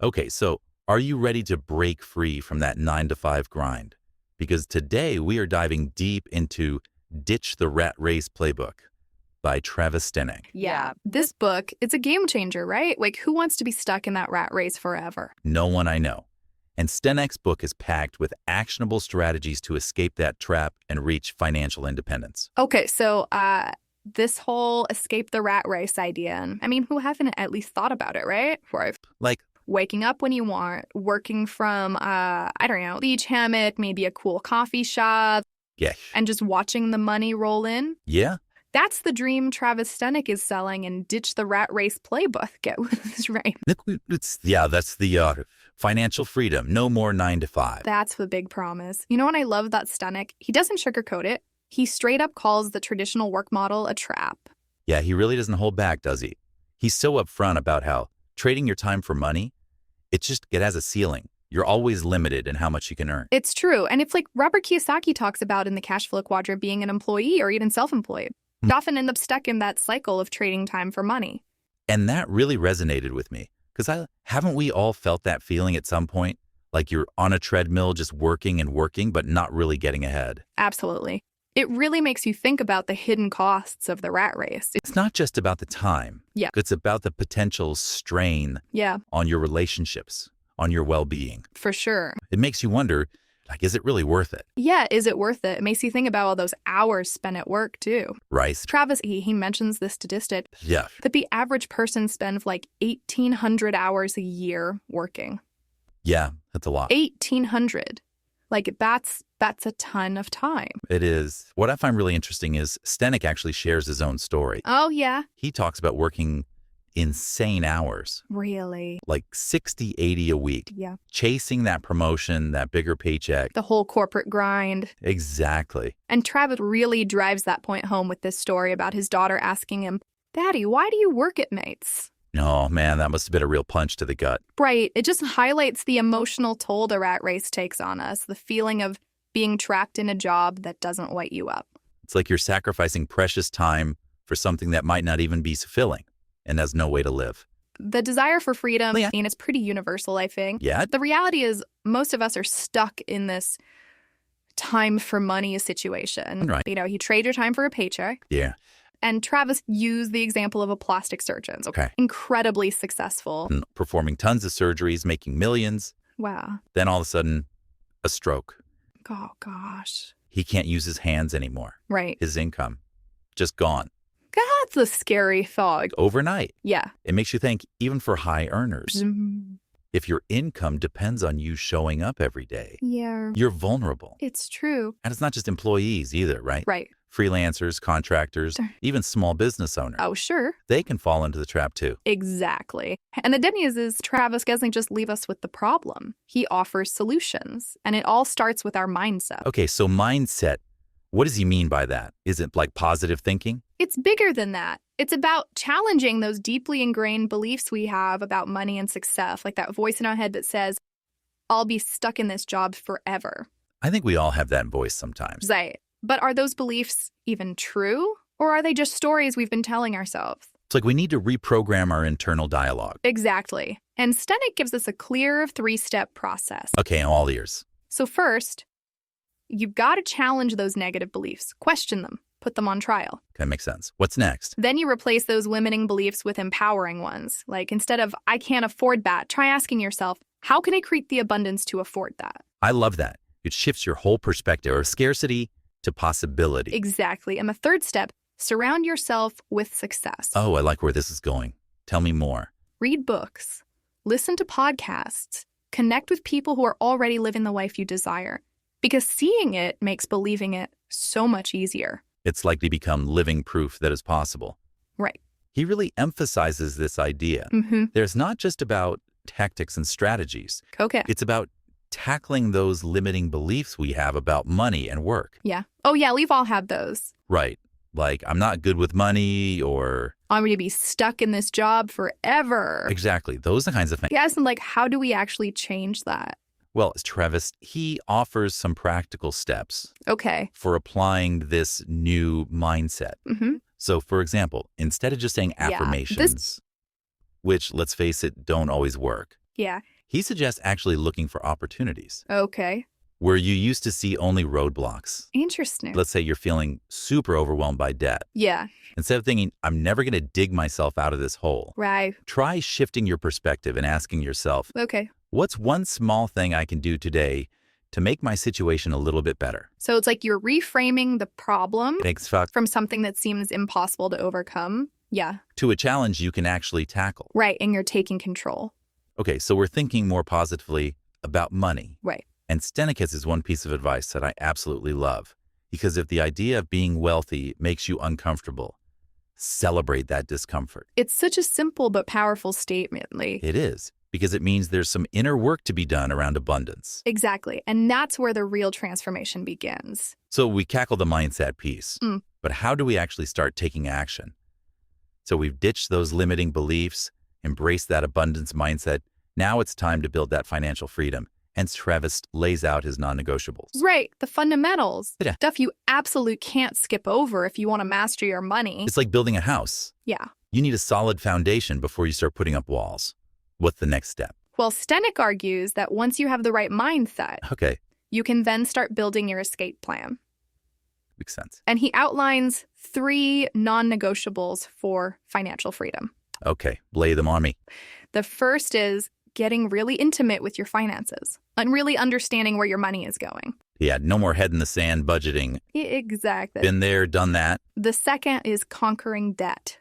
Okay, so are you ready to break free from that 9 to 5 grind? Because today we are diving deep into Ditch the Rat Race Playbook by Travis Steneck. Yeah, this book, it's a game changer, right? Like, who wants to be stuck in that rat race forever? No one I know. And Steneck's book is packed with actionable strategies to escape that trap and reach financial independence. Okay, so this whole escape the rat race idea, and I mean, who haven't at least thought about it, right? Like, Waking up when you want, working from, I don't know, beach hammock, maybe a cool coffee shop, yeah. and just watching the money roll in. Yeah? That's the dream Travis Steneck is selling in Ditch the Rat Race Playbook. Get this right. That's the financial freedom. No more 9 to 5. That's the big promise. You know what I love about Steneck? He doesn't sugarcoat it. He straight up calls the traditional work model a trap. Yeah, he really doesn't hold back, does he? He's so upfront about how trading your time for money, it has a ceiling. You're always limited in how much you can earn. It's true. And it's like Robert Kiyosaki talks about in the cash flow quadrant, being an employee or even self-employed. You often end up stuck in that cycle of trading time for money. And that really resonated with me because haven't we all felt that feeling at some point? Like you're on a treadmill just working and working, but not really getting ahead. Absolutely. It really makes you think about the hidden costs of the rat race. It's not just about the time. Yeah. It's about the potential strain on your relationships, on your well-being. For sure. It makes you wonder, is it really worth it? Yeah, is it worth it? It makes you think about all those hours spent at work, too. Right. Travis, he mentions this statistic. Yeah. That the average person spends like 1,800 hours a year working. Yeah, that's a lot. 1,800. Like, that's a ton of time. It is. What I find really interesting is Steneck actually shares his own story. Oh, yeah? He talks about working insane hours. Really? Like 60, 80 a week. Yeah. Chasing that promotion, that bigger paycheck. The whole corporate grind. Exactly. And Travis really drives that point home with this story about his daughter asking him, "Daddy, why do you work at nights?" Oh, man, that must have been a real punch to the gut. Right. It just highlights the emotional toll the rat race takes on us, the feeling of being trapped in a job that doesn't light you up. It's like you're sacrificing precious time for something that might not even be fulfilling and has no way to live. The desire for freedom, Yeah. I mean, it's pretty universal, I think. Yeah. The reality is most of us are stuck in this time for money situation. Right. You know, you trade your time for a paycheck. Yeah. And Travis used the example of a plastic surgeon. Okay. Incredibly successful. And performing tons of surgeries, making millions. Wow. Then all of a sudden, a stroke. Oh, gosh. He can't use his hands anymore. Right. His income, just gone. That's a scary thought. Overnight. Yeah. It makes you think, even for high earners, if your income depends on you showing up every day, Yeah. you're vulnerable. It's true. And it's not just employees either, right? Right. Freelancers, contractors, Sure. even small business owners. Oh, sure. They can fall into the trap too. Exactly. And the good news is Travis doesn't just leave us with the problem. He offers solutions. And it all starts with our mindset. Okay, so mindset, what does he mean by that? Is it like positive thinking? It's bigger than that. It's about challenging those deeply ingrained beliefs we have about money and success, like that voice in our head that says, "I'll be stuck in this job forever." I think we all have that voice sometimes. Right. But are those beliefs even true? Or are they just stories we've been telling ourselves? It's like we need to reprogram our internal dialogue. Exactly. And Steneck gives us a clear 3-step process. Okay, I'm all ears. So first, you've got to challenge those negative beliefs, question them, put them on trial. Okay, makes sense. What's next? Then you replace those limiting beliefs with empowering ones. Like instead of, "I can't afford that," try asking yourself, "How can I create the abundance to afford that?" I love that. It shifts your whole perspective of scarcity to possibility. Exactly. And the third step, surround yourself with success. Oh, I like where this is going. Tell me more. Read books, listen to podcasts, connect with people who are already living the life you desire. Because seeing it makes believing it so much easier. It's like they become living proof that it's possible. Right. He really emphasizes this idea. There's not just about tactics and strategies. Okay. It's about tackling those limiting beliefs we have about money and work. Yeah. Oh, yeah, we've all had those. Right. Like, I'm not good with money, or I'm going to be stuck in this job forever. exactly, those kinds of things. Yes, and like, how do we actually change that? Well, Travis, he offers some practical steps Okay. for applying this new mindset. So, for example, instead of just saying Yeah, affirmations, which, let's face it, don't always work, Yeah. He suggests actually looking for opportunities Okay. where you used to see only roadblocks. Interesting. Let's say you're feeling super overwhelmed by debt. Yeah. Instead of thinking, I'm never going to dig myself out of this hole, Right. try shifting your perspective and asking yourself, Okay. what's one small thing I can do today to make my situation a little bit better? So it's like you're reframing the problem Thanks, from something that seems impossible to overcome. Yeah. to a challenge you can actually tackle. Right. And you're taking control. Okay, so we're thinking more positively about money. Right. And Steneck has one piece of advice that I absolutely love. Because if the idea of being wealthy makes you uncomfortable, celebrate that discomfort. It's such a simple but powerful statement, Lee. It is, because it means there's some inner work to be done around abundance. Exactly. And that's where the real transformation begins. So we tackle the mindset piece, Mm. but how do we actually start taking action? So we've ditched those limiting beliefs, embraced that abundance mindset. Now it's time to build that financial freedom. Hence, Travis lays out his non-negotiables. Right. The fundamentals. Yeah. Stuff you absolutely can't skip over if you want to master your money. It's like building a house. Yeah. You need a solid foundation before you start putting up walls. What's the next step? Well, Steneck argues that once you have the right mindset, Okay, you can then start building your escape plan. makes sense. And he outlines 3 non-negotiables for financial freedom. Okay, lay them on me. The first is getting really intimate with your finances and really understanding where your money is going. Yeah, no more head in the sand budgeting. Exactly. Been there, done that. The second is conquering debt.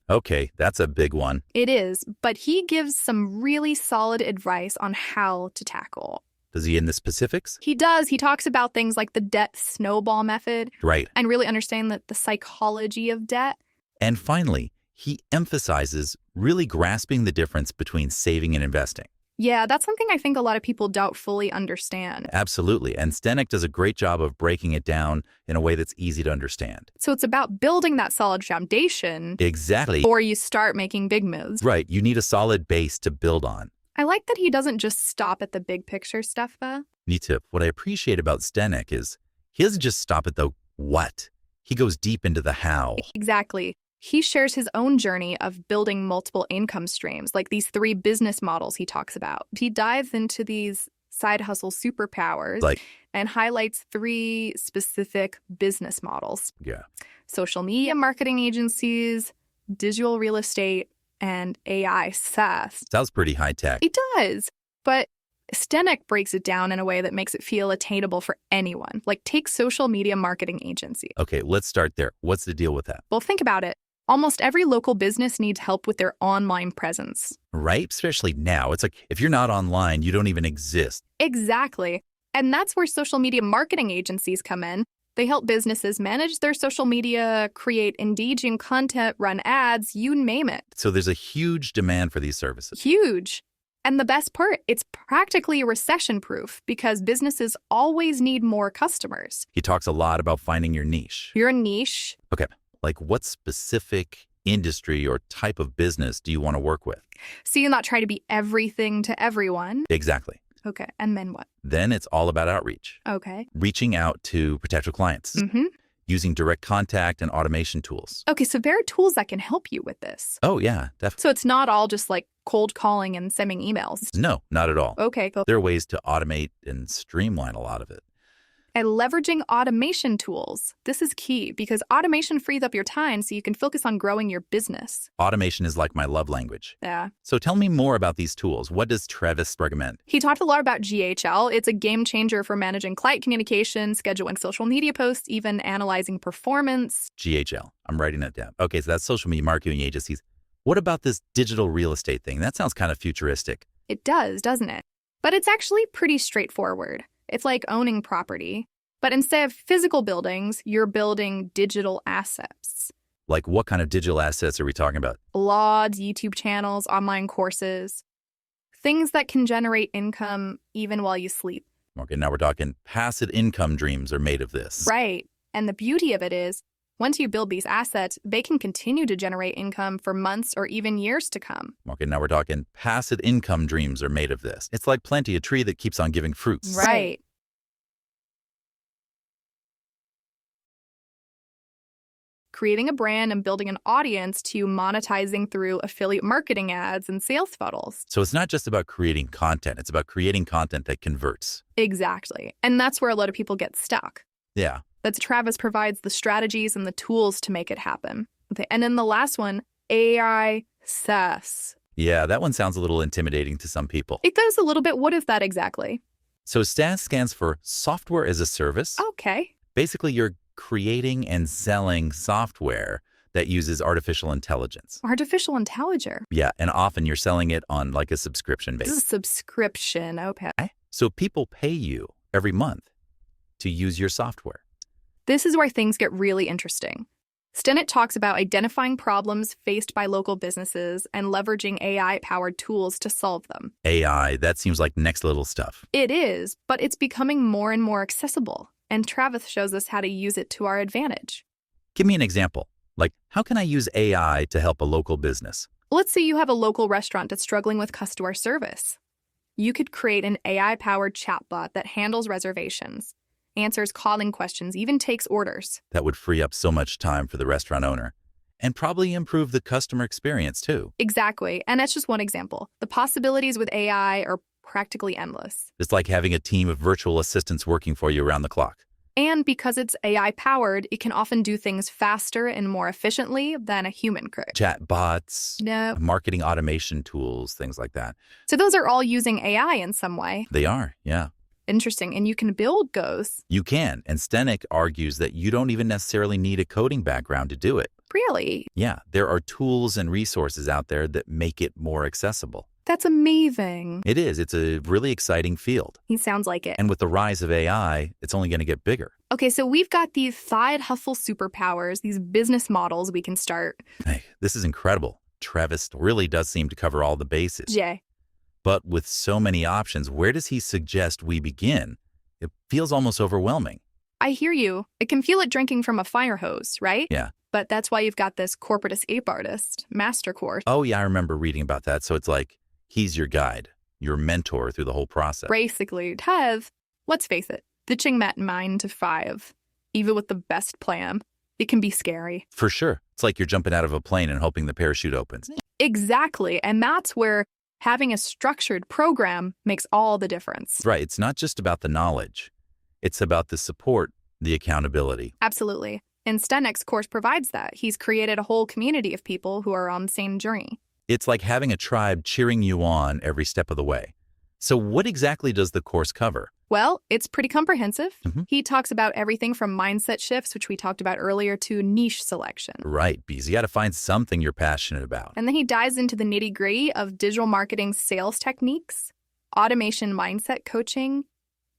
Okay, that's a big one. It is, but he gives some really solid advice on how to tackle. Does he in the specifics? He does. He talks about things like the debt snowball method Right. and really understand the psychology of debt. And finally, he emphasizes really grasping the difference between saving and investing. Yeah, that's something I think a lot of people don't fully understand. Absolutely. And Steneck does a great job of breaking it down in a way that's easy to understand. So it's about building that solid foundation Exactly. before you start making big moves. Right. You need a solid base to build on. I like that he doesn't just stop at the big picture stuff, though. Me too. What I appreciate about Steneck is he doesn't just stop at the what. He goes deep into the how. Exactly. He shares his own journey of building multiple income streams, like these 3 business models he talks about. He dives into these side hustle superpowers Like, and highlights 3 specific business models: yeah. social media marketing agencies, digital real estate, and AI SaaS. Sounds pretty high tech. It does, but Steneck breaks it down in a way that makes it feel attainable for anyone. Like, take social media marketing agency. Okay, let's start there. What's the deal with that? Well, think about it. Almost every local business needs help with their online presence. Right? Especially now. It's like if you're not online, you don't even exist. Exactly. And that's where social media marketing agencies come in. They help businesses manage their social media, create engaging content, run ads, you name it. So there's a huge demand for these services. Huge. And the best part, it's practically recession-proof because businesses always need more customers. He talks a lot about finding your niche. Your niche. Okay, like what specific industry or type of business do you want to work with? So you not try to be everything to everyone. Exactly. Okay. And then what? Then it's all about outreach. Okay. Reaching out to potential clients, Mm-hmm. using direct contact and automation tools. Okay, so there are tools that can help you with this. Oh, yeah, definitely. So it's not all just like cold calling and sending emails. No, not at all. Okay, cool. There are ways to automate and streamline a lot of it. And leveraging automation tools. This is key because automation frees up your time so you can focus on growing your business. Automation is like my love language. Yeah. So tell me more about these tools. What does Travis recommend? He talked a lot about GHL. It's a game changer for managing client communication, scheduling social media posts, even analyzing performance. GHL. I'm writing that down. Okay, so that's social media marketing agencies. What about this digital real estate thing? That sounds kind of futuristic. It does, doesn't it? But it's actually pretty straightforward. It's like owning property. But instead of physical buildings, you're building digital assets. Like what kind of digital assets are we talking about? Blogs, YouTube channels, online courses. Things that can generate income even while you sleep. Okay, now we're talking passive income dreams are made of this. Right. And the beauty of it is, once you build these assets, they can continue to generate income for months or even years to come. Okay, now we're talking passive income dreams are made of this. It's like planting a tree that keeps on giving fruits. Right. creating a brand and building an audience to monetizing through affiliate marketing ads and sales funnels. So it's not just about creating content. It's about creating content that converts. Exactly. And that's where a lot of people get stuck. Yeah. That's Travis provides the strategies and the tools to make it happen. Okay. And then the last one, AI SaaS. Yeah, that one sounds a little intimidating to some people. It does a little bit. What is that exactly? So SaaS stands for software as a service. Okay. Basically, you're creating and selling software that uses artificial intelligence. Artificial intelligence. Yeah, and often you're selling it on like a subscription This basis. is a subscription. Okay. So people pay you every month to use your software. This is where things get really interesting. Steneck talks about identifying problems faced by local businesses and leveraging AI-powered tools to solve them. AI, that seems like next level stuff. It is, but it's becoming more and more accessible, and Travis shows us how to use it to our advantage. Give me an example. Like, how can I use AI to help a local business? Let's say you have a local restaurant that's struggling with customer service. You could create an AI-powered chatbot that handles reservations, answers calling questions, even takes orders. That would free up so much time for the restaurant owner and probably improve the customer experience too. Exactly, and that's just one example. The possibilities with AI are practically endless. It's like having a team of virtual assistants working for you around the clock. And because it's AI-powered, it can often do things faster and more efficiently than a human could. Chat bots, No. marketing automation tools, things like that. So those are all using AI in some way. They are, yeah. Interesting. And you can build those. You can, and Steneck argues that you don't even necessarily need a coding background to do it. Really? Yeah, there are tools and resources out there that make it more accessible. That's amazing. It is. It's a really exciting field. He sounds like it. And with the rise of AI, it's only going to get bigger. Okay, so we've got these side hustle superpowers, these business models we can start. Hey, this is incredible. Travis really does seem to cover all the bases. Jay. But with so many options, where does he suggest we begin? It feels almost overwhelming. I hear you. It can feel like drinking from a fire hose, right? Yeah. But that's why you've got this corporate escape artist master course. Oh, yeah, I remember reading about that. So it's like he's your guide, your mentor through the whole process. Basically, Tev, let's face it, ditching that 9 to 5, even with the best plan, it can be scary. For sure. It's like you're jumping out of a plane and hoping the parachute opens. Exactly. And that's where having a structured program makes all the difference. Right. It's not just about the knowledge. It's about the support, the accountability. Absolutely. And Steneck's course provides that. He's created a whole community of people who are on the same journey. It's like having a tribe cheering you on every step of the way. So what exactly does the course cover? Well, it's pretty comprehensive. Mhm. He talks about everything from mindset shifts, which we talked about earlier, to niche selection. Right, because you got to find something you're passionate about. And then he dives into the nitty-gritty of digital marketing sales techniques, automation mindset coaching.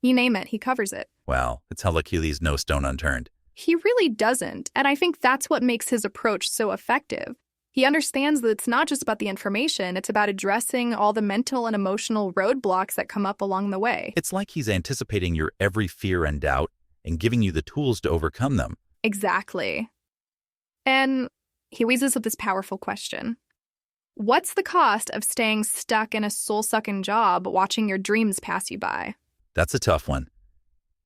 You name it, he covers it. Well, it's hell like he leaves no stone unturned. He really doesn't, and I think that's what makes his approach so effective. He understands that it's not just about the information, it's about addressing all the mental and emotional roadblocks that come up along the way. It's like he's anticipating your every fear and doubt and giving you the tools to overcome them. Exactly. And he leaves us with this powerful question. What's the cost of staying stuck in a soul-sucking job watching your dreams pass you by? That's a tough one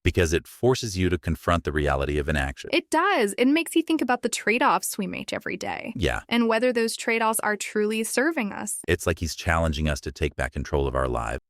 because it forces you to confront the reality of inaction. It does. It makes you think about the trade-offs we make every day. Yeah, And whether those trade-offs are truly serving us. it's like he's challenging us to take back control of our lives.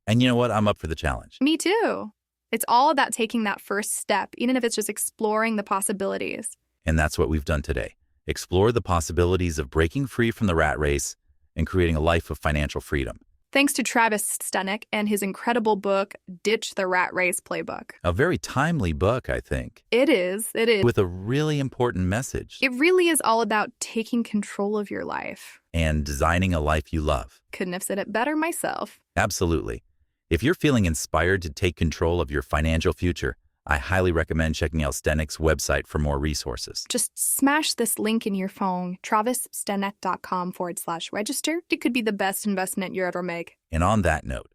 And you know what? I'm up for the challenge. Me too. It's all about taking that first step, even if it's just exploring the possibilities. And that's what we've done today. Explore the possibilities of breaking free from the rat race and creating a life of financial freedom. Thanks to Travis Steneck and his incredible book, Ditch the Rat Race Playbook. A very timely book, I think, It is. with a really important message It really is all about taking control of your life. and designing a life you love. Couldn't have said it better myself. Absolutely. If you're feeling inspired to take control of your financial future, I highly recommend checking out Steneck's website for more resources. Just smash this link in your phone, travissteneck.com/register. It could be the best investment you ever make. And on that note,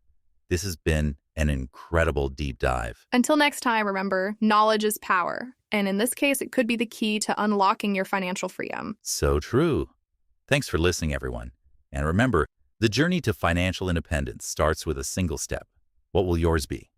this has been an incredible deep dive. Until next time, remember, knowledge is power. And in this case, it could be the key to unlocking your financial freedom. So true. Thanks for listening, everyone. And remember, the journey to financial independence starts with a single step. What will yours be?